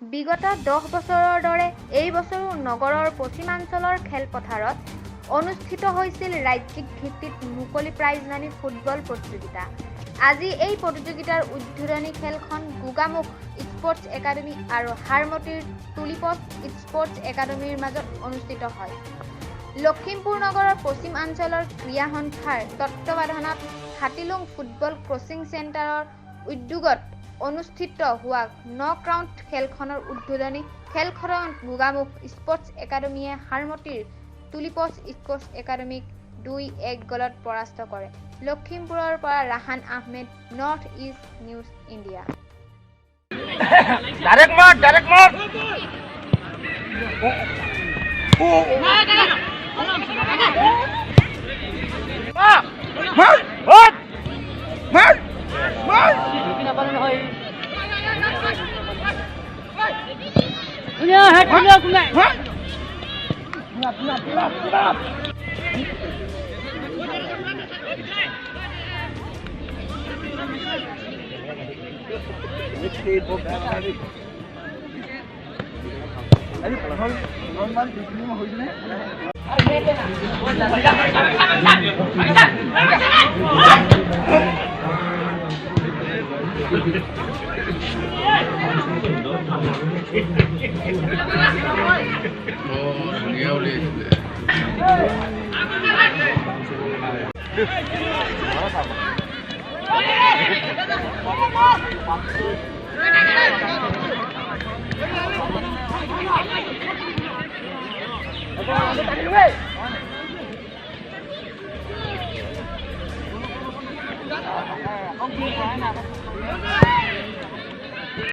বিগত 10 বছৰৰ দৰে এই বছৰো নগৰৰ পশ্চিমাঞ্চলৰ খেলপথাৰত অনুষ্ঠিত হৈছিল ৰাজ্যিক ভিত্তিত মুকলি প্ৰাইজমানি ফুটবল প্ৰতিযোগিতা। আজি এই প্ৰতিযোগিতাৰ উদ্বোধনী খেলখন গোগামুখ স্পৰ্টছ একাডেমী আৰু হাৰমতিৰ তুলিপছ স্পৰ্টছ একাডেমীৰ মাজত অনুষ্ঠিত হয়। লখিমপুৰ নগৰৰ পশ্চিমাঞ্চলৰ ক্ৰীড়া সন্থাৰ তত্ত্বাৱধানত হাতিলুং ফুটবল কোচিং চেণ্টাৰৰ উদ্যোগত অনুষ্ঠিত হোৱা নক-আউট খেলখনৰ উদ্বোধনী খেলখনত গোগামুখ স্পৰ্টছ একাডেমীয়ে হাৰমতিৰ তুলিপছ স্পৰ্টছ একাডেমীক 2-1 গলত পৰাস্ত কৰে। লখিমপুৰৰ পৰা Rahan Ahmed, North East News India. Direct মাৰ